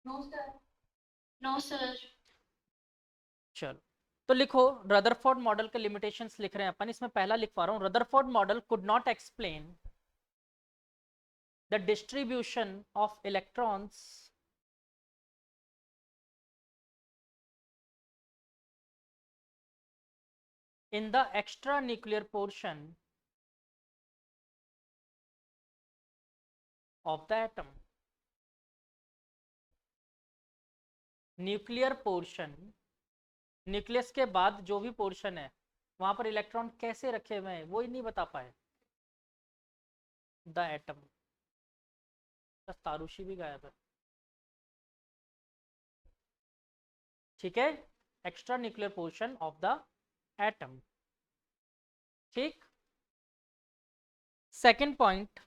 No sir. No sir. चलो, तो लिखो रदरफोर्ड मॉडल के लिमिटेशंस लिख रहे हैं अपन। इसमें पहला लिखवा रहा हूं, Rutherford model could not explain the distribution of electrons in the extra nuclear portion of the atom. Nuclear portion, nucleus के बाद जो भी पोर्शन है वहां पर इलेक्ट्रॉन कैसे रखे हुए हैं वो ही नहीं बता पाए। द एटम, तारुषी भी गायब है। ठीक है, extra nuclear portion of the atom. ठीक, सेकंड पॉइंट,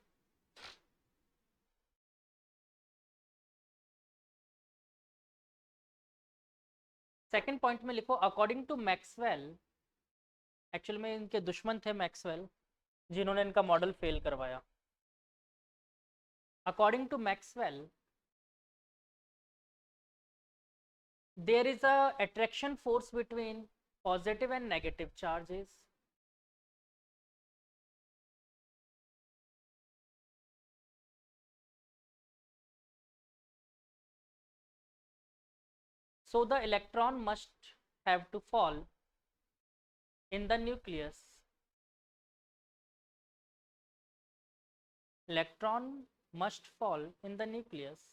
सेकंड पॉइंट में लिखो अकॉर्डिंग टू मैक्सवेल, एक्चुअल में इनके दुश्मन थे मैक्सवेल जिन्होंने इनका मॉडल फेल करवाया। According to Maxwell there is a attraction force between positive and negative charges. So the electron must have to fall in the nucleus. Electron must fall in the nucleus.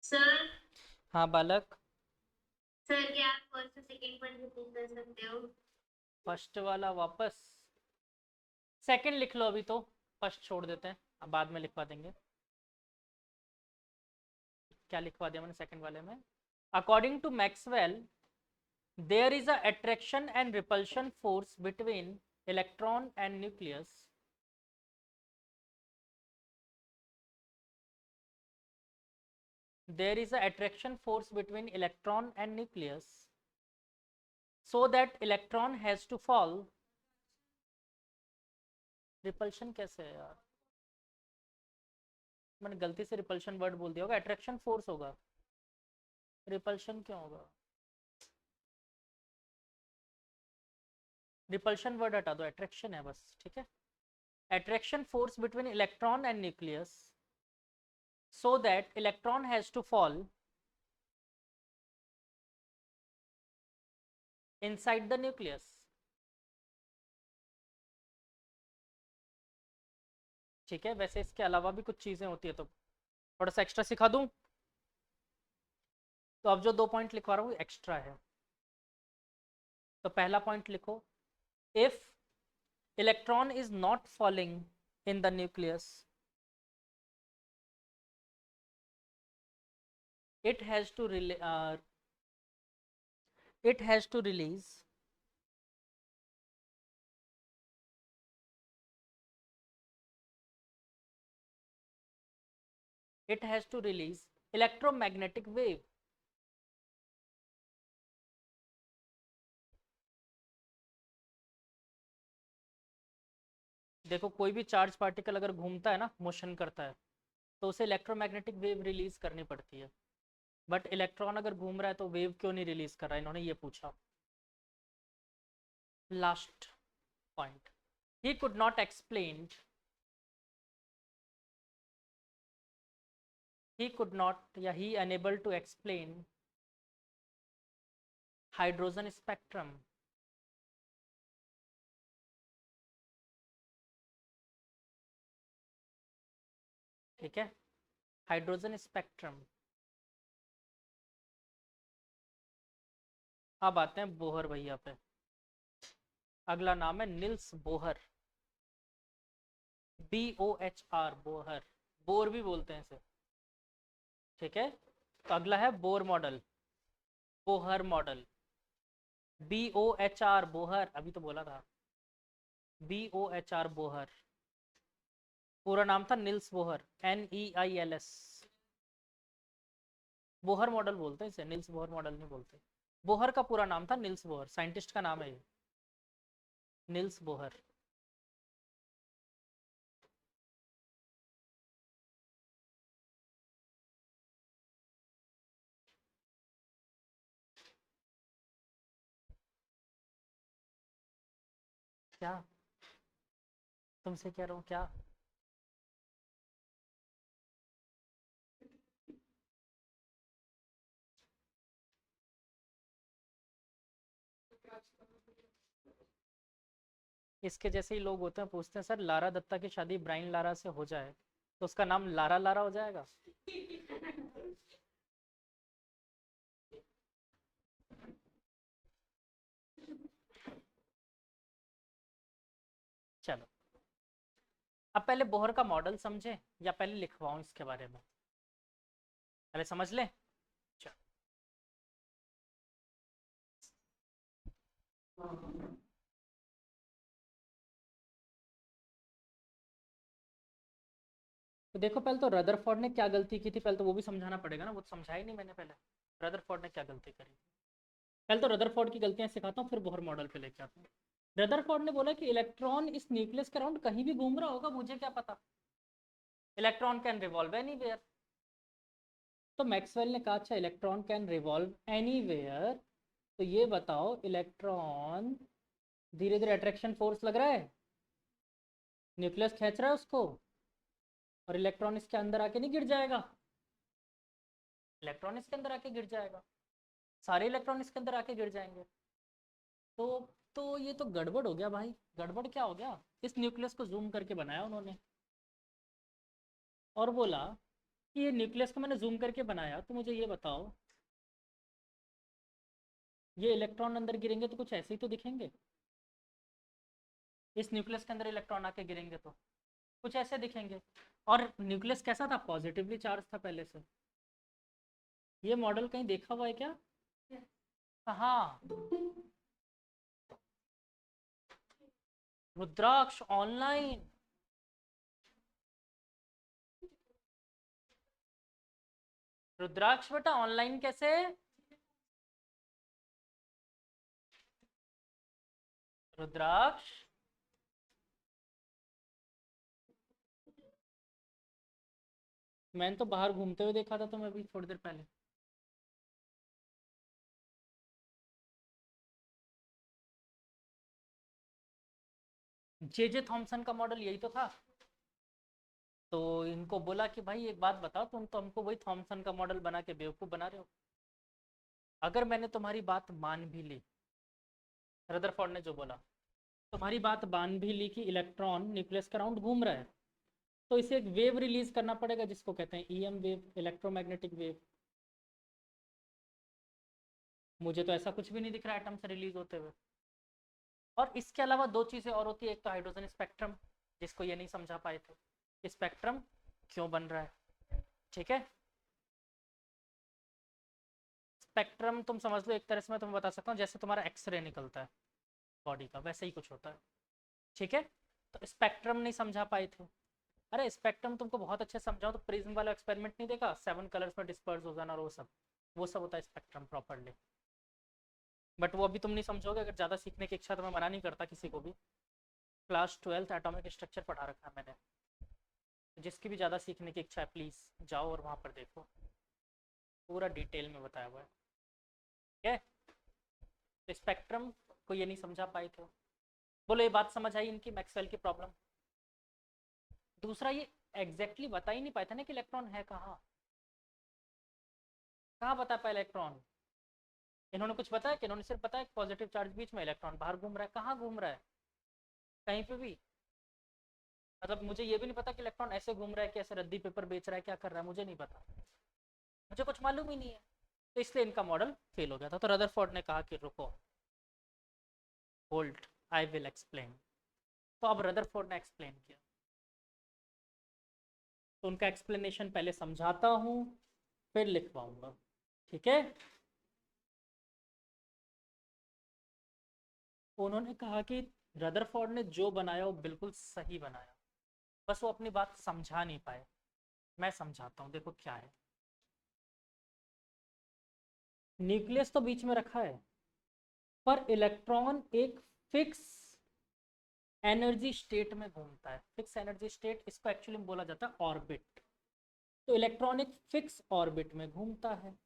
Sir. हाँ बालक। Sir क्या आप first second पर repeat कर सकते हो? First वाला वापस, सेकंड लिख लो अभी तो, फर्स्ट छोड़ देते हैं, अब बाद में लिखवा देंगे। क्या लिखवा दिया मैंने सेकंड वाले में? According to Maxwell there is a attraction and repulsion force between electron and nucleus. There is a attraction force between electron and nucleus, so that electron has to fall. Repulsion कैसे है यार, मैंने गलती से repulsion word बोल दिया होगा, attraction force होगा, रिपल्शन क्यों होगा? रिपल्शन वर्ड हटा दो, अट्रैक्शन है बस। ठीक है, attraction force between electron and nucleus so that electron has to fall inside the nucleus. ठीक है, वैसे इसके अलावा भी कुछ चीजें होती है तो थोड़ा सा एक्स्ट्रा सिखा दूं। तो अब जो दो पॉइंट लिखवा रहा हूँ एक्स्ट्रा है। तो पहला पॉइंट लिखो, if electron is not falling in the nucleus, it has to it has to release it has to release electromagnetic wave. देखो कोई भी चार्ज पार्टिकल अगर घूमता है ना, मोशन करता है, तो उसे इलेक्ट्रोमैग्नेटिक वेव रिलीज करनी पड़ती है। बट इलेक्ट्रॉन अगर घूम रहा है तो वेव क्यों नहीं रिलीज कर रहा है, इन्होंने ये पूछा। Last point, he could not explain he could not या he unable to explain hydrogen spectrum. ठीक है, हाइड्रोजन स्पेक्ट्रम। अब आते हैं बोहर भैया पे। अगला नाम है Nils Bohr, BOHR, Bohr, bore भी बोलते हैं इसे। ठीक है, तो अगला है Bohr model, Bohr model, BOHR Bohr, अभी तो बोला था, BOHR बोहर। पूरा नाम था Nils Bohr, NEILS। Bohr model बोलते हैं इसे, निल्स बोहर मॉडल नहीं बोलते। बोहर का पूरा नाम था निल्स बोहर, साइंटिस्ट का नाम है ये, निल्स बोहर। क्या तुमसे कह रहा हूँ क्या? इसके जैसे ही लोग होते हैं, पूछते हैं सर लारा दत्ता की शादी ब्राइन लारा से हो जाए तो उसका नाम लारा लारा हो जाएगा? चलो, अब पहले बोहर का मॉडल समझे या पहले लिखवाऊं इसके बारे में? पहले समझ ले। चलो, तो देखो पहले तो रदरफोर्ड ने क्या गलती की थी, पहले तो वो भी समझाना पड़ेगा ना, वो तो समझा ही नहीं मैंने पहले। रदरफोर्ड ने क्या गलती करी? पहले तो रदरफोर्ड की गलतियां सिखाता हूँ, फिर बोहर मॉडल पे लेके आता हूँ। रदरफोर्ड ने बोला कि इलेक्ट्रॉन इस न्यूक्लियस के अराउंड कहीं भी घूम रहा होगा, मुझे क्या पता, इलेक्ट्रॉन कैन रिवॉल्व एनीवेयर। तो मैक्सवेल ने कहा अच्छा इलेक्ट्रॉन कैन रिवॉल्व एनीवेयर, तो ये बताओ इलेक्ट्रॉन धीरे धीरे अट्रैक्शन फोर्स लग रहा है, न्यूक्लियस खींच रहा है उसको, और इलेक्ट्रॉन इसके अंदर आके नहीं गिर जाएगा? इलेक्ट्रॉन इसके अंदर आके गिर जाएगा, सारे इलेक्ट्रॉन इसके अंदर आके गिर जाएंगे। तो तो ये तो गड़बड़ हो गया भाई। गड़बड़ क्या हो गया? इस न्यूक्लियस को जूम करके बनाया उन्होंने, और बोला कि ये न्यूक्लियस को मैंने जूम करके बनाया, तो मुझे ये बताओ ये इलेक्ट्रॉन अंदर गिरेंगे तो कुछ ऐसे ही तो दिखेंगे, इस न्यूक्लियस के अंदर इलेक्ट्रॉन आके गिरेंगे तो कुछ ऐसे दिखेंगे। और न्यूक्लियस कैसा था? पॉजिटिवली चार्ज था पहले से। ये मॉडल कहीं देखा हुआ है क्या? कहाँ? रुद्राक्ष ऑनलाइन। रुद्राक्ष बेटा ऑनलाइन कैसे? रुद्राक्ष मैंने तो बाहर घूमते हुए देखा था तुम्हें अभी थोड़ी देर पहले। जे थॉमसन का मॉडल यही तो था। तो इनको बोला कि भाई एक बात बताओ, तुम तो हमको वही थॉमसन का मॉडल बना के बेवकूफ़ बना रहे हो। अगर मैंने तुम्हारी बात मान भी ली, रदरफोर्ड ने जो बोला, तुम्हारी बात मान भी ली कि इलेक्ट्रॉन न्यूक्लियस के अराउंड घूम रहा है, तो इसे एक वेव रिलीज करना पड़ेगा जिसको कहते हैं ईएम वेव, इलेक्ट्रोमैग्नेटिक वेव। मुझे तो ऐसा कुछ भी नहीं दिख रहा एटम से रिलीज होते हुए। और इसके अलावा दो चीज़ें और होती है, एक तो हाइड्रोजन स्पेक्ट्रम, जिसको ये नहीं समझा पाए थे, स्पेक्ट्रम क्यों बन रहा है। ठीक है, स्पेक्ट्रम तुम समझ लो एक तरह से, मैं तुम्हें बता सकता हूँ जैसे तुम्हारा एक्सरे निकलता है बॉडी का, वैसे ही कुछ होता है। ठीक है, तो स्पेक्ट्रम नहीं समझा पाए थे। अरे स्पेक्ट्रम तुमको बहुत अच्छे समझाओ तो प्रिज्म वाला एक्सपेरिमेंट नहीं देखा, 7 कलर्स में डिस्पर्स हो जाना और वो सब होता है स्पेक्ट्रम प्रॉपरली। बट वो अभी तुम नहीं समझोगे, अगर ज़्यादा सीखने की इच्छा, तो मैं मना नहीं करता किसी को भी। क्लास 12th एटॉमिक स्ट्रक्चर पढ़ा रखा है मैंने, जिसकी भी ज़्यादा सीखने की इच्छा है प्लीज़ जाओ और वहाँ पर देखो, पूरा डिटेल में बताया हुआ है। ठीक है, तो स्पेक्ट्रम को ये नहीं समझा पाए थे। बोलो ये बात समझ आई इनकी, मैक्सवेल की प्रॉब्लम। दूसरा ये एग्जैक्टली बता ही नहीं पाए थे ना कि इलेक्ट्रॉन है कहाँ। कहाँ बता पाया इलेक्ट्रॉन? इन्होंने कुछ बताया कि? इन्होंने सिर्फ बताया पॉजिटिव चार्ज बीच में, इलेक्ट्रॉन बाहर घूम रहा है। कहाँ घूम रहा है? कहीं पे भी? मतलब मुझे ये भी नहीं पता कि इलेक्ट्रॉन ऐसे घूम रहा है कि ऐसे रद्दी पेपर बेच रहा है, क्या कर रहा है, मुझे नहीं पता, मुझे कुछ मालूम ही नहीं है। तो इसलिए इनका मॉडल फेल हो गया था। तो रदरफोर्ड ने कहा कि रुको, होल्ड, आई विल एक्सप्लेन। तो अब रदरफोर्ड ने एक्सप्लेन किया, तो उनका एक्सप्लेनेशन पहले समझाता हूँ, फिर लिखवाऊंगा। ठीक है, उन्होंने कहा कि रदरफोर्ड ने जो बनाया वो बिल्कुल सही बनाया, बस वो अपनी बात समझा नहीं पाए। मैं समझाता हूँ, देखो क्या है। न्यूक्लियस तो बीच में रखा है, पर इलेक्ट्रॉन एक फिक्स एनर्जी स्टेट में घूमता है। फिक्स एनर्जी स्टेट, इसको एक्चुअली बोला जाता है ऑर्बिट। तो इलेक्ट्रॉन एक फिक्स ऑर्बिट में घूमता है।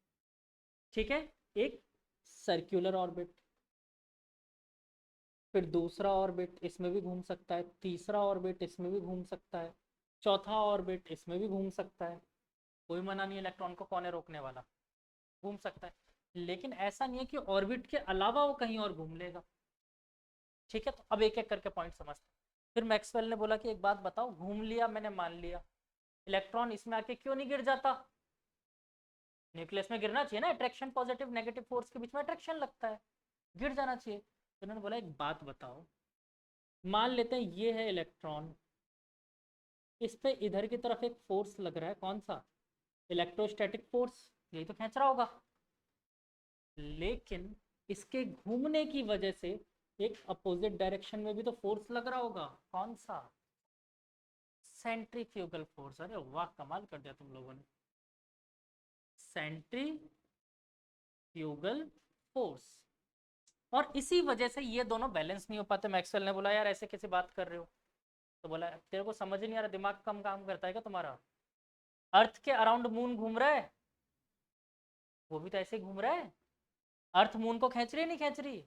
ठीक है, एक सर्कुलर ऑर्बिट। फिर दूसरा ऑर्बिट इसमें भी घूम सकता है, तीसरा ऑर्बिट इसमें भी घूम सकता है, चौथा ऑर्बिट इसमें भी घूम सकता है। कोई मना नहीं, इलेक्ट्रॉन को कौन है रोकने वाला, घूम सकता है। लेकिन ऐसा नहीं है कि ऑर्बिट के अलावा वो कहीं और घूम लेगा। ठीक है, तो अब एक एक करके पॉइंट समझते हैं। फिर मैक्सवेल ने बोला कि एक बात बताओ, घूम लिया मैंने मान लिया, इलेक्ट्रॉन इसमें आके क्यों नहीं गिर जाता? न्यूक्लियस में गिरना चाहिए ना, अट्रैक्शन पॉजिटिव नेगेटिव फोर्स के बीच में अट्रैक्शन लगता है, गिर जाना चाहिए। तो उन्होंने बोला एक बात बताओ, मान लेते हैं ये है इलेक्ट्रॉन, इस पे इधर की तरफ एक फोर्स लग रहा है, कौन सा? इलेक्ट्रोस्टैटिक फोर्स, यही तो खींच रहा होगा। लेकिन इसके घूमने की वजह से एक अपोजिट डायरेक्शन में भी तो फोर्स लग रहा होगा, कौन सा? Centrifugal force. अरे वाह, कमाल कर दिया तुम लोगों ने, सेंट्रीफ्यूगल फोर्स। और इसी वजह से ये दोनों बैलेंस नहीं हो पाते। मैक्सवेल ने बोला यार ऐसे कैसे बात कर रहे हो? तो बोला तेरे को समझ ही नहीं आ रहा, दिमाग कम काम करता है क्या तुम्हारा? अर्थ के अराउंड मून घूम रहा है, वो भी तो ऐसे ही घूम रहा है। अर्थ मून को खींच रही है, नहीं खींच रही?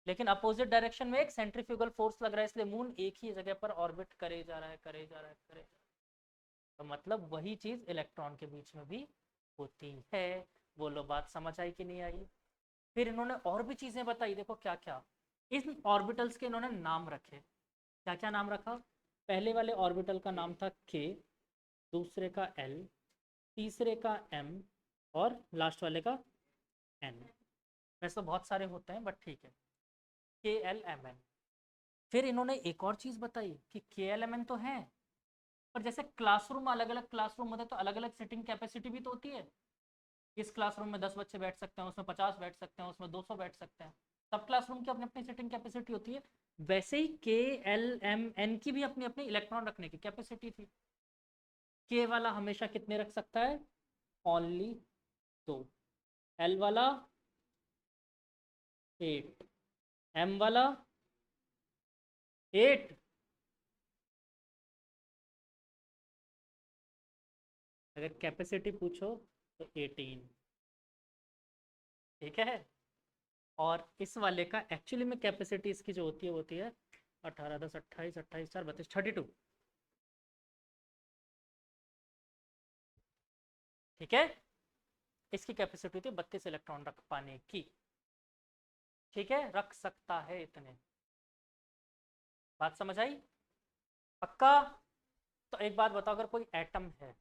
लेकिन अपोजिट डायरेक्शन में एक सेंट्रीफ्यूगल फोर्स लग रहा है, इसलिए मून एक ही जगह पर ऑर्बिट करे जा रहा है, करे जा रहा है, करे जा रहा है। तो मतलब वही चीज इलेक्ट्रॉन के बीच में भी होती है। बोलो बात समझ आई कि नहीं आई? फिर इन्होंने और भी चीजें बताई, देखो क्या क्या। इन ऑर्बिटल्स के इन्होंने नाम रखे। क्या क्या नाम रखा? पहले वाले ऑर्बिटल का नाम था के, दूसरे का एल, तीसरे का एम, और लास्ट वाले का एन। वैसे तो बहुत सारे होते हैं बट ठीक है, के एल एम एन। फिर इन्होंने एक और चीज बताई कि के एल एम एन तो है, पर जैसे क्लासरूम अलग अलग क्लासरूम होते हैं तो अलग अलग सिटिंग कैपेसिटी भी तो होती है। इस क्लासरूम में 10 बच्चे बैठ सकते हैं, उसमें 50 बैठ सकते हैं, उसमें 200 बैठ सकते हैं। सब क्लासरूम की अपनी अपनी सिटिंग कैपेसिटी होती है। वैसे ही के एल एम एन की भी अपनी अपनी इलेक्ट्रॉन रखने की कैपेसिटी थी। के वाला हमेशा कितने रख सकता है? ओनली 2। एल वाला 8, एम वाला 8। अगर कैपेसिटी पूछो तो 18। ठीक है। और इस वाले का एक्चुअली में कैपेसिटी इसकी जो होती है 18 10 28 28 4 32 32। ठीक है, इसकी कैपेसिटी होती है 32 इलेक्ट्रॉन रख पाने की। ठीक है, रख सकता है इतने। बात समझ आई? पक्का? तो एक बात बताओ, अगर कोई एटम है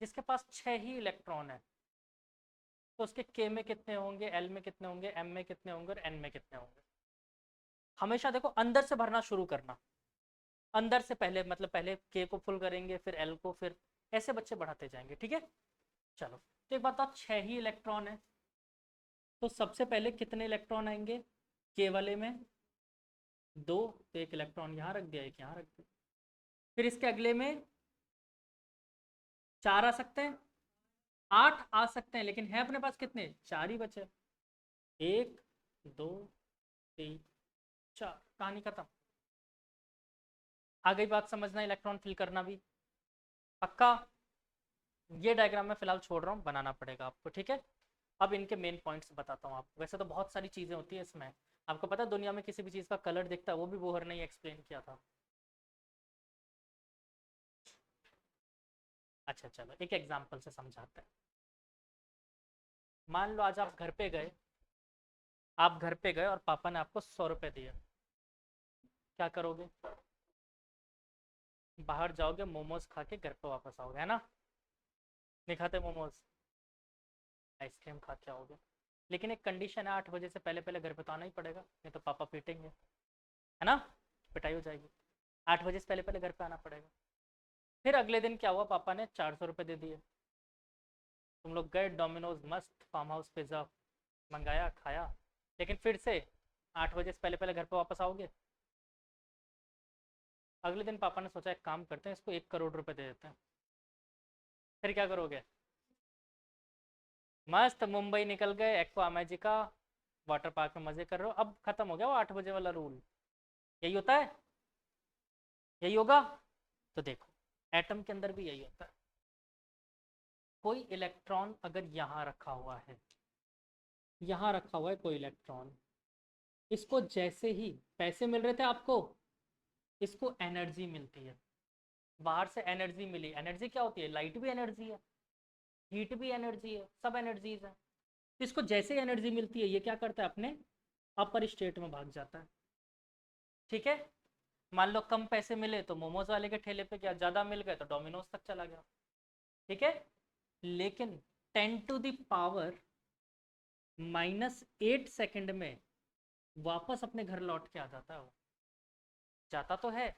जिसके पास 6 ही इलेक्ट्रॉन है, तो उसके के में कितने होंगे, एल में कितने होंगे, एम में कितने होंगे और एन में कितने होंगे? हमेशा देखो अंदर से भरना शुरू करना। अंदर से पहले, मतलब पहले के को फुल करेंगे, फिर एल को, फिर ऐसे बच्चे बढ़ाते जाएंगे। ठीक है, चलो। तो एक बात बताओ, 6 ही इलेक्ट्रॉन है, तो सबसे पहले कितने इलेक्ट्रॉन आएंगे के वाले में? 2। तो एक इलेक्ट्रॉन यहाँ रख दिया, एक यहाँ रख दिया। फिर इसके अगले में 4 आ सकते हैं, 8 आ सकते हैं, लेकिन है अपने पास कितने? 4 ही बचे। 1 2 3 4, कहानी खत्म। आ गई बात समझना, इलेक्ट्रॉन फिल करना भी। पक्का? ये डायग्राम मैं फिलहाल छोड़ रहा हूँ, बनाना पड़ेगा आपको। ठीक है, अब इनके मेन पॉइंट्स बताता हूँ आपको। वैसे तो बहुत सारी चीज़ें होती है इसमें। आपको पता है दुनिया में किसी भी चीज़ का कलर दिखता है, वो भी बोहर ने ही एक्सप्लेन किया था। अच्छा चलो, एक एग्जाम्पल से समझाते हैं। मान लो आज आप घर पे गए, आप घर पे गए और पापा ने आपको 100 रुपये दिए। क्या करोगे? बाहर जाओगे, मोमोज खा के घर पे वापस आओगे, है ना? नहीं खाते मोमोज? आइसक्रीम खा के आओगे। लेकिन एक कंडीशन है, 8 बजे से पहले पहले घर पे तो आना ही पड़ेगा, नहीं तो पापा पीटेंगे, है ना? पिटाई हो जाएगी। 8 बजे से पहले पहले घर पे आना पड़ेगा। फिर अगले दिन क्या हुआ, पापा ने 400 रुपये दे दिए। तुम लोग गए डोमिनोज, मस्त फार्म हाउस पिज्ज़ा मंगाया, खाया। लेकिन फिर से 8 बजे से पहले पहले घर पे वापस आओगे। अगले दिन पापा ने सोचा एक काम करते हैं, इसको 1 करोड़ रुपए दे देते हैं। फिर क्या करोगे? मस्त मुंबई निकल गए, एक्वा मैजिका वाटर पार्क में मजे कर रहे हो। अब खत्म हो गया वो 8 बजे वाला रूल। यही होता है, यही होगा। तो देखो, एटम के अंदर भी यही होता है। कोई इलेक्ट्रॉन अगर यहाँ रखा हुआ है, यहाँ रखा हुआ है कोई इलेक्ट्रॉन, इसको जैसे ही पैसे मिल रहे थे आपको, इसको एनर्जी मिलती है, बाहर से एनर्जी मिली। एनर्जी क्या होती है? लाइट भी एनर्जी है, हीट भी एनर्जी है, सब एनर्जीज है। इसको जैसे ही एनर्जी मिलती है ये क्या करता है? अपने अपर स्टेट में भाग जाता है। ठीक है, मान लो कम पैसे मिले तो मोमोज वाले के ठेले पे गया, ज़्यादा मिल गए तो डोमिनोज तक चला गया। ठीक है, लेकिन 10⁻⁻8 सेकंड में वापस अपने घर लौट के आ जाता है। वो जाता तो है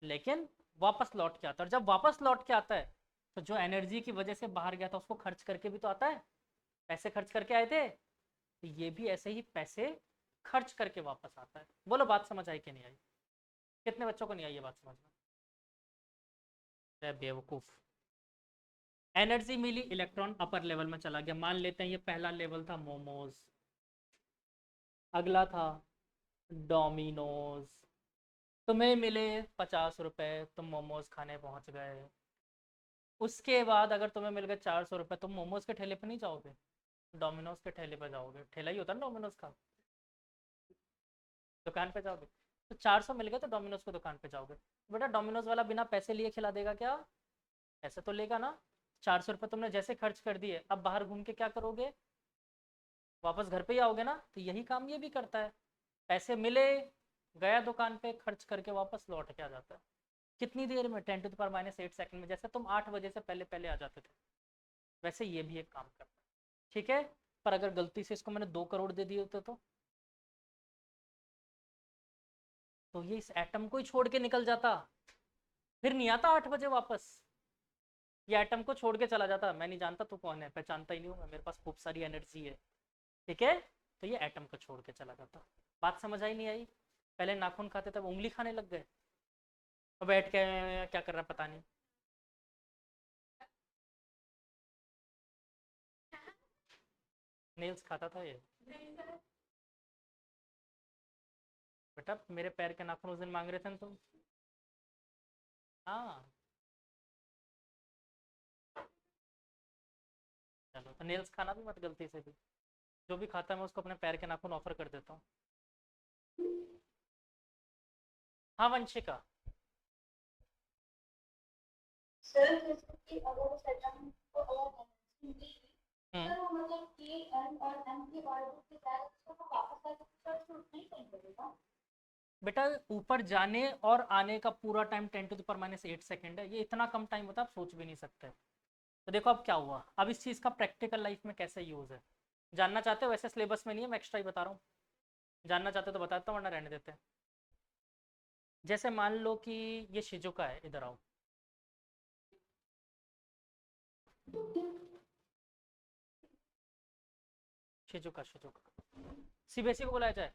लेकिन वापस लौट के आता है, और जब वापस लौट के आता है तो जो एनर्जी की वजह से बाहर गया था उसको खर्च करके भी तो आता है। पैसे खर्च करके आए थे, तो ये भी ऐसे ही पैसे खर्च करके वापस आता है। बोलो बात समझ आई कि नहीं आई? कितने बच्चों को नहीं आई ये बात समझ में? बेवकूफ। एनर्जी मिली, इलेक्ट्रॉन अपर लेवल में चला गया। मान लेते हैं ये पहला लेवल था मोमोज, अगला था डोमिनोज। तुम्हें मिले 50 रुपए, तुम मोमोज खाने पहुंच गए। उसके बाद अगर तुम्हें मिल गए 400 रुपये, तुम मोमोज के ठेले पे नहीं जाओगे, डोमिनोज के ठेले पे जाओगे। ठेला ही होता है ना डोमिनोज का, दुकान पे जाओगे। तो 400 मिल गए तो डोमिनोज की दुकान पे जाओगे। बेटा डोमिनोज वाला बिना पैसे लिए खिला देगा क्या? ऐसे तो लेगा ना। 400 रुपये तुमने जैसे खर्च कर दिए, अब बाहर घूम के क्या करोगे? वापस घर पे ही आओगे ना। तो यही काम ये भी करता है, पैसे मिले, गया दुकान पे, खर्च करके वापस लौट के आ जाता है। कितनी देर में? 10⁻⁸ सेकंड में। जैसे तुम 8 बजे से पहले पहले आ जाते थे, वैसे ये भी एक काम करता है। ठीक है, पर अगर गलती से इसको मैंने 2 करोड़ दे दिए होते तो ये इस एटम को ही छोड़ के निकल जाता, फिर नहीं आता 8 बजे वापस। ये एटम को छोड़ के चला जाता, मैं नहीं जानता तू कौन है, पहचानता ही नहीं हूँ मैं, मेरे पास खूब सारी एनर्जी है। ठीक है, तो ये एटम को छोड़ के चला जाता। बात समझ आई नहीं आई? पहले नाखून खाते तब उंगली खाने लग गए, और बैठ के क्या कर रहा पता नहीं। नेल्स खाता था ये बेटा, मेरे पैर के नाखून उस दिन मांग रहे थे ना तुम। हाँ, चलो तो नेल्स खाना भी मत गलती से भी। जो भी खाता है मैं उसको अपने पैर के नाखून ऑफर कर देता हूँ। हाँ वंशिका। सर जैसे कि अगर उस एटम को अगर एनर्जी मिली, हम्म, सर वो मतलब के एन और एम के ऑर्बिट के साथ उसको वापस आके सर शूट नहीं कहीं करेगा? बेटा ऊपर जाने और आने का पूरा टाइम 10⁻⁸ सेकंड है। ये इतना कम टाइम होता है, आप सोच भी नहीं सकते। तो देखो अब क्या हुआ, अब इस चीज़ का प्रैक्टिकल लाइफ में कैसे यूज़ है जानना चाहते हो? वैसे सिलेबस में नहीं है, मैं एक्स्ट्रा ही बता रहा हूँ। जानना चाहते हो तो बताता हूँ, वरना रहने देते हैं। जैसे मान लो कि ये शिजुका है, इधर आओ। शिजुका, शिजुका सीबीएसई को बुलाया जाए,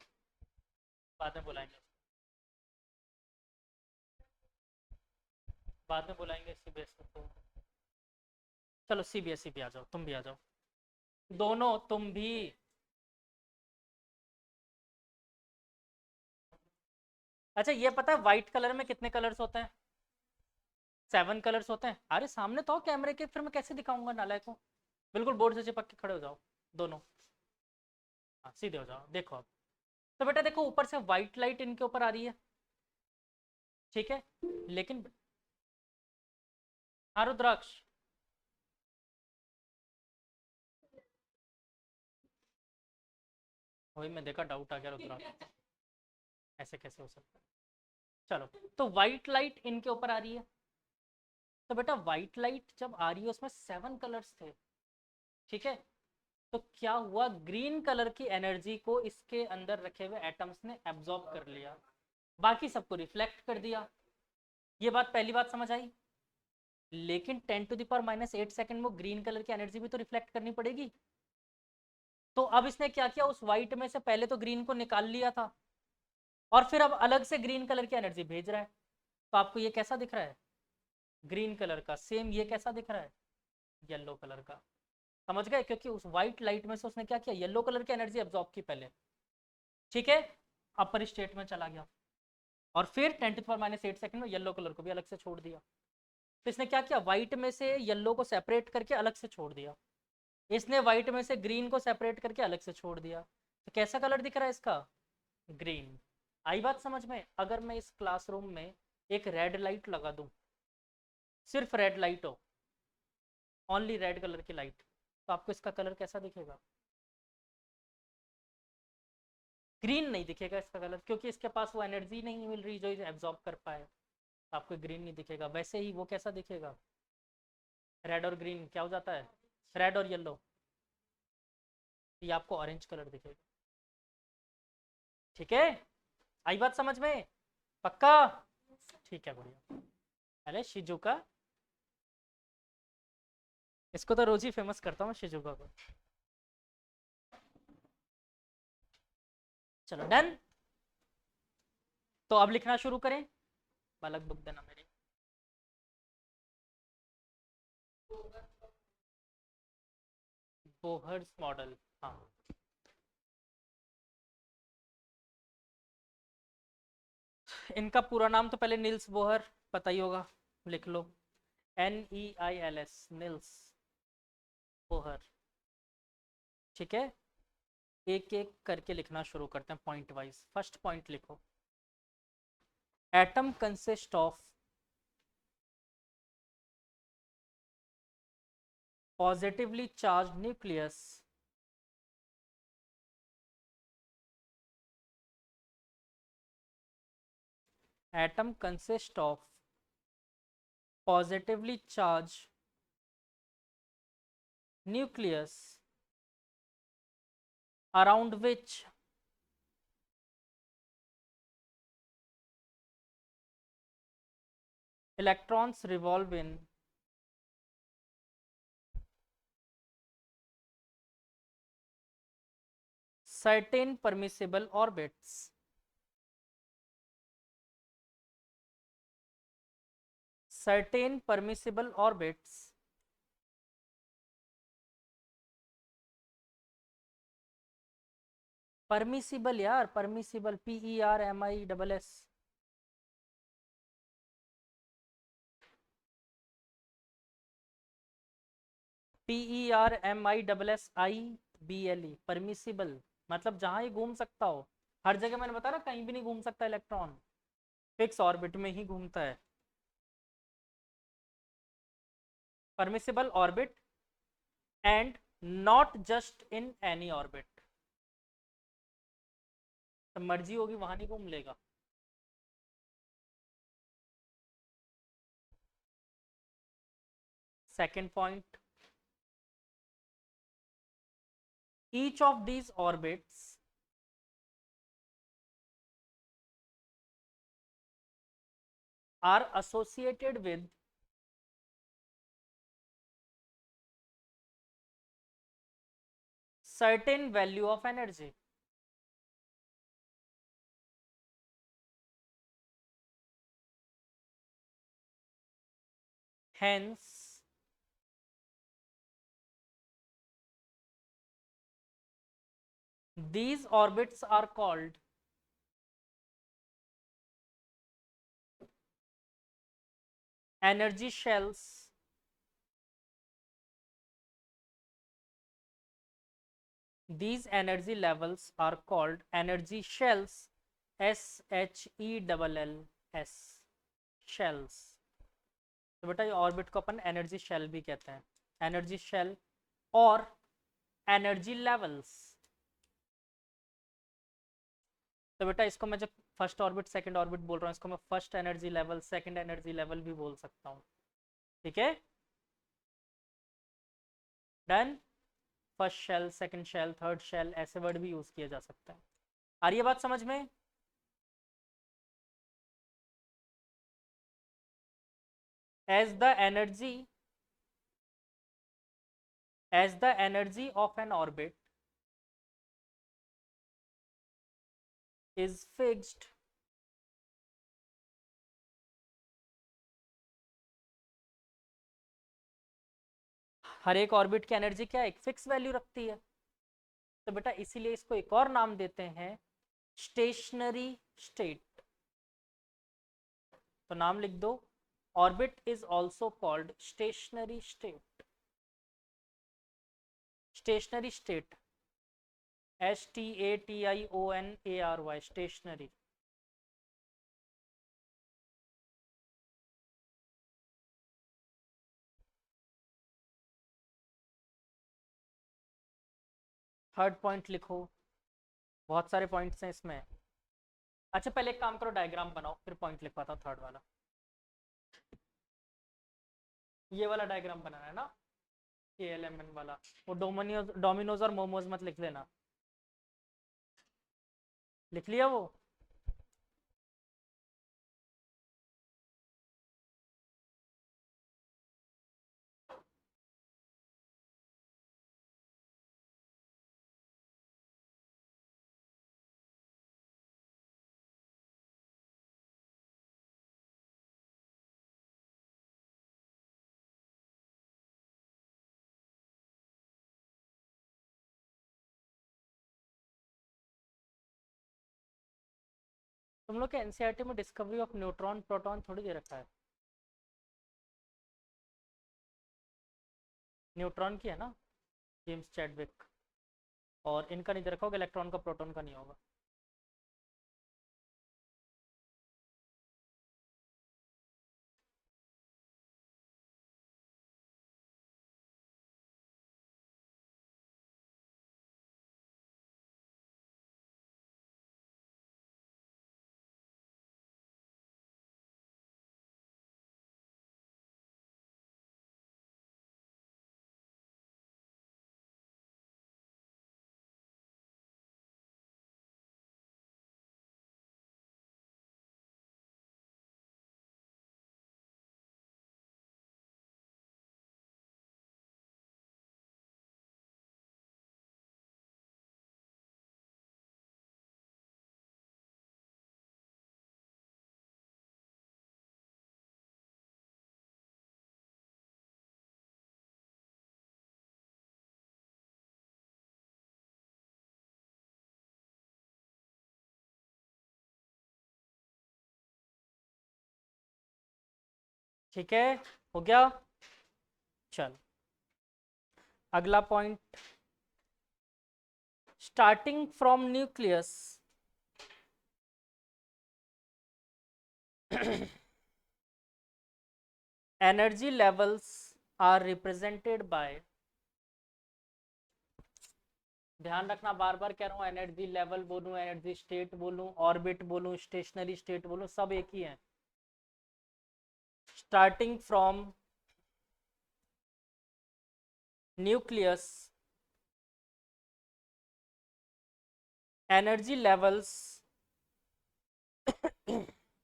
बाद में बुलाएंगे, बाद में बुलाएंगे सीबीएसई को। चलो सीबीएसई भी आ जाओ, तुम भी आ जाओ, दोनों तुम भी। अच्छा ये पता है व्हाइट कलर में कितने कलर्स होते हैं? 7 कलर्स होते हैं। अरे सामने तो कैमरे के, फिर मैं कैसे दिखाऊंगा नालायक को? बिल्कुल बोर्ड से चिपक के खड़े हो जाओ दोनों। हाँ सीधे हो जाओ, देखो अब। तो बेटा देखो ऊपर से व्हाइट लाइट इनके ऊपर आ रही है, ठीक है, लेकिन हाँ रुद्राक्ष, वही मैं देखा, डाउट आ गया रुद्राक्ष, ऐसे कैसे हो सकता है। चलो तो व्हाइट लाइट इनके ऊपर आ रही है। तो बेटा व्हाइट लाइट जब आ रही है उसमें 7 कलर्स थे, ठीक है। तो क्या हुआ, ग्रीन कलर की एनर्जी को इसके अंदर रखे हुए एटम्स ने एब्जॉर्ब कर लिया, बाकी सबको रिफ्लेक्ट कर दिया। ये बात पहली बात समझ आई। लेकिन 10⁻⁸ सेकंड में ग्रीन कलर की एनर्जी भी तो रिफ्लेक्ट करनी पड़ेगी। तो अब इसने क्या किया, उस व्हाइट में से पहले तो ग्रीन को निकाल लिया था, और फिर अब अलग से ग्रीन कलर की एनर्जी भेज रहा है। तो आपको ये कैसा दिख रहा है? ग्रीन कलर का। सेम ये कैसा दिख रहा है? येलो कलर का। समझ गए? क्योंकि उस व्हाइट लाइट में से उसने क्या किया, येलो कलर की एनर्जी एब्जॉर्ब की पहले, ठीक है, अपर स्टेट में चला गया, और फिर 10⁻⁸ सेकंड में येलो कलर को भी अलग से छोड़ दिया। तो इसने क्या किया, व्हाइट में से येलो को सेपरेट करके अलग से छोड़ दिया, इसने व्हाइट में से ग्रीन को सेपरेट करके अलग से छोड़ दिया। तो कैसा कलर दिख रहा है इसका? ग्रीन। आई बात समझ में? अगर मैं इस क्लासरूम में एक रेड लाइट लगा दूं, सिर्फ रेड लाइट हो, ओनली रेड कलर की लाइट, तो आपको इसका कलर कैसा दिखेगा? ग्रीन नहीं दिखेगा इसका कलर, क्योंकि इसके पास वो एनर्जी नहीं मिल रही जो इसे एब्जॉर्ब कर पाए, आपको ग्रीन नहीं दिखेगा। वैसे ही वो कैसा दिखेगा? रेड और ग्रीन क्या हो जाता है? रेड और येलो, ये आपको ऑरेंज कलर दिखेगा। ठीक है, आई बात समझ में? पक्का? ठीक है, बढ़िया। अरे शिजुका, इसको तो रोज ही फेमस करता हूँ शिजुका को। चलो डन। तो अब लिखना शुरू करें। बालक बुक देना मेरी। बोहर्स मॉडल, हाँ। इनका पूरा नाम तो पहले नील्स बोहर पता ही होगा, लिख लो। NEILS, Niels Bohr. ठीक है, एक एक करके लिखना शुरू करते हैं पॉइंट वाइज। फर्स्ट पॉइंट लिखो, atom consist of positively charge nucleus atom consists of positively charged nucleus around which electrons revolve in certain permissible orbits. Certain permissible orbits permissible यार, परमिसिबल, PERMISS। PERMISSIBLE, परमिसिबल मतलब जहां ही घूम सकता हो। हर जगह मैंने बताया ना, कहीं भी नहीं घूम सकता इलेक्ट्रॉन, फिक्स ऑर्बिट में ही घूमता है। Permissible orbit and not just in any orbit, तो मर्जी होगी वहां नहीं घूम लेगा। Second point, each of these orbits are associated with certain value of energy. Hence, these orbits are called energy shells. These energy levels are called energy shells, SHELLS, shells. तो बेटा ये ऑर्बिट को अपन एनर्जी शेल भी कहते हैं, energy shell और energy levels. तो बेटा इसको मैं जब फर्स्ट ऑर्बिट सेकंड ऑर्बिट बोल रहा हूँ, इसको मैं first energy level second energy level भी बोल सकता हूँ। ठीक है, done. First shell, second shell, third shell, ऐसे वर्ड भी यूज किया जा सकता है। आ रही है बात समझ में? as the energy of an orbit is fixed, हर एक ऑर्बिट की एनर्जी क्या है? एक फिक्स वैल्यू रखती है। तो बेटा इसीलिए इसको एक और नाम देते हैं, स्टेशनरी स्टेट। तो नाम लिख दो, orbit is also called stationery state. Stationery state STATIONARY, stationary. Third point लिखो, बहुत सारे पॉइंट्स हैं इसमें। अच्छा पहले एक काम करो, डायग्राम बनाओ, फिर पॉइंट लिखवाता हूँ थर्ड वाला। ये वाला डायग्राम बनाना है ना, KLMN वाला। वो डोमिनोज और मोमोज मत लिख लेना। लिख लिया वो? तुम लोग के एनसीईआरटी में डिस्कवरी ऑफ न्यूट्रॉन प्रोटॉन थोड़ी दे रखा है। न्यूट्रॉन की है ना, जेम्स चैडविक, और इनका नहीं दे रखा होगा, इलेक्ट्रॉन का, प्रोटॉन का नहीं होगा। ठीक है, हो गया। चल अगला point, starting from nucleus energy levels are represented by, ध्यान रखना बार बार कह रहा हूँ, एनर्जी लेवल बोलूं, एनर्जी स्टेट बोलूं, ऑर्बिट बोलूं, स्टेशनरी स्टेट बोलूं, सब एक ही है। Starting from nucleus energy levels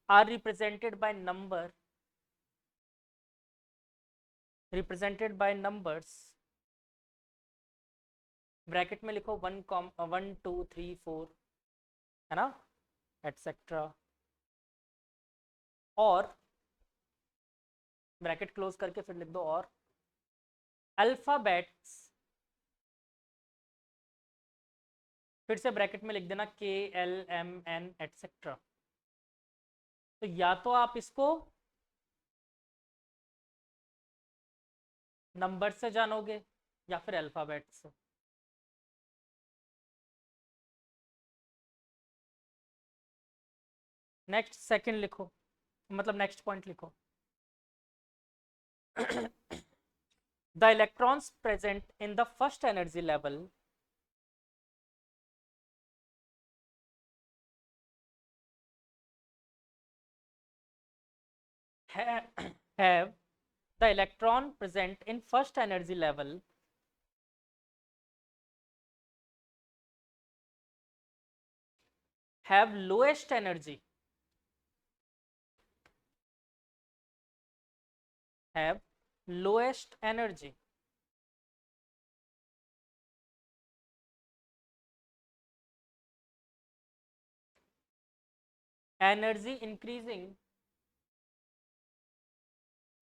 are represented by numbers, bracket में लिखो 1 2 3 4, है ना, एटसेट्रा, और ब्रैकेट क्लोज करके फिर लिख दो और अल्फाबेट्स, फिर से ब्रैकेट में लिख देना KLMN एटसेट्रा। तो या तो आप इसको नंबर से जानोगे या फिर अल्फाबेट से। नेक्स्ट सेकंड लिखो, मतलब नेक्स्ट पॉइंट लिखो। The electrons present in the first energy level have the electron present in first energy level have lowest energy, have lowest energy, energy increasing,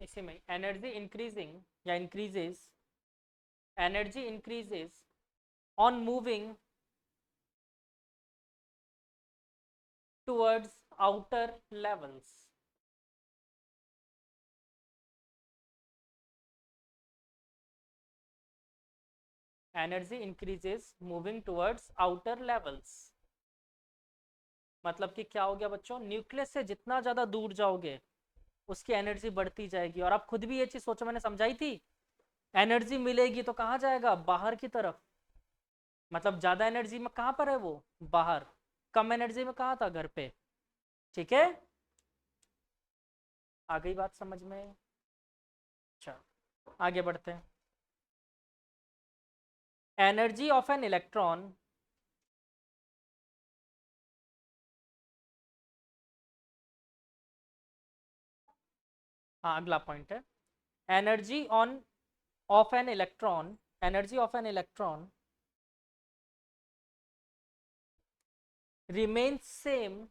इसी में एनर्जी इंक्रीजिंग या increases, energy increases on moving towards outer levels, energy increases moving towards outer levels. मतलब कि क्या हो गया बच्चों, nucleus से जितना ज्यादा दूर जाओगे उसकी एनर्जी बढ़ती जाएगी। और आप खुद भी ये चीज सोचो, मैंने समझाई थी, एनर्जी मिलेगी तो कहाँ जाएगा, बाहर की तरफ। मतलब ज्यादा एनर्जी में कहाँ पर है वो, बाहर। कम एनर्जी में कहाँ था, घर पे। ठीक है, आ गई बात समझ में। चलो आगे बढ़ते हैं। एनर्जी ऑफ एन इलेक्ट्रॉन हाँ अगला पॉइंट है, energy on off an electron, energy of an electron remains same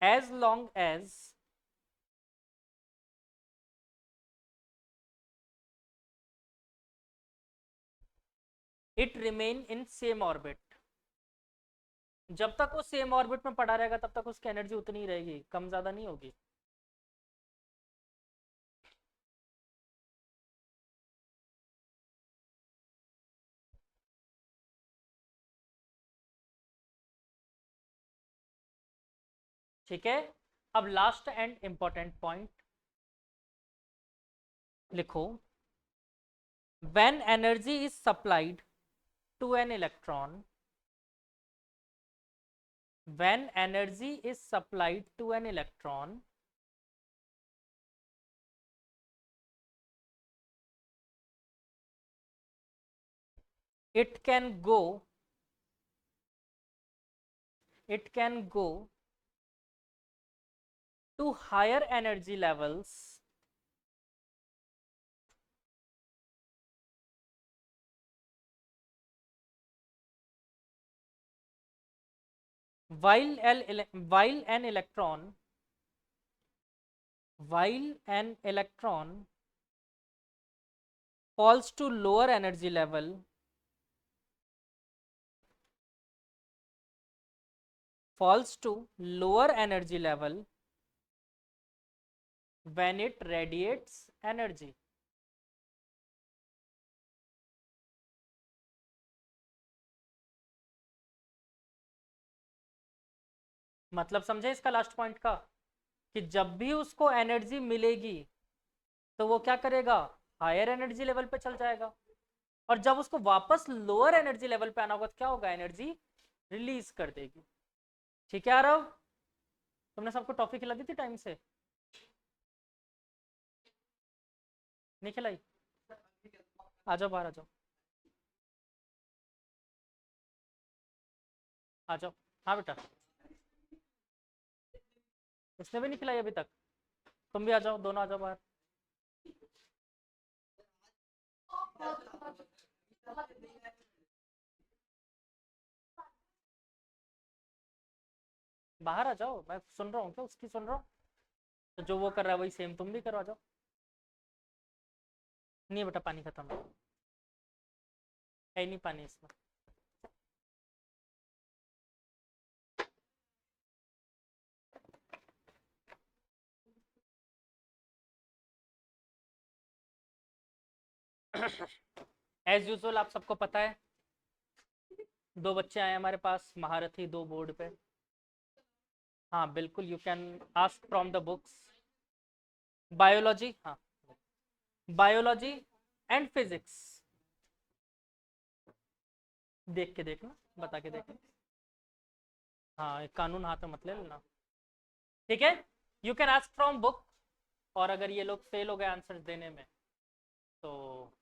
as long as it remain in same orbit। जब तक वो सेम ऑर्बिट में पड़ा रहेगा तब तक उसकी एनर्जी उतनी ही रहेगी, कम ज्यादा नहीं होगी। ठीक है, अब लास्ट एंड इंपॉर्टेंट पॉइंट लिखो, when energy is supplied to an electron, when energy is supplied to an electron, it can go to higher energy levels while an electron falls to lower energy level when it radiates energy। मतलब समझे इसका last point का, कि जब भी उसको energy मिलेगी तो वो क्या करेगा, हायर एनर्जी लेवल पे चल जाएगा। और जब उसको वापस लोअर एनर्जी लेवल पे आना होगा तो क्या होगा, एनर्जी रिलीज कर देगी। ठीक है आरव, तुमने सबको टॉफी खिला दी थी टाइम से, नहीं खिलाई? आ जाओ बाहर, आ जाओ, आ जाओ। हाँ बेटा, उसने भी नहीं खिलाई अभी तक, तुम भी आ जाओ, दोनों आ जाओ बाहर। बाहर आ जाओ, मैं सुन रहा हूँ, क्या उसकी सुन रहा हूँ, तो जो वो कर रहा है वही सेम तुम भी करो, आ जाओ। नहीं बेटा पानी खत्म है ही नहीं पानी इसमें। एज यूजुअल आप सबको पता है, दो बच्चे आए हमारे पास, महारथी दो बोर्ड पे। हाँ बिल्कुल, you can ask from the books. Biology, हाँ बायोलॉजी एंड फिजिक्स, देख के देखना, बता के देखना। हाँ एक कानून हाथ में मत ले लेना, ठीक है। You can ask from book, और अगर ये लोग फेल हो गए आंसर देने में तो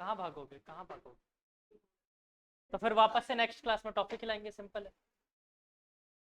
कहाँ भागोगे, कहाँ भागोगे? तो फिर वापस से नेक्स्ट क्लास में टॉपिक खिलाएंगे, सिंपल है।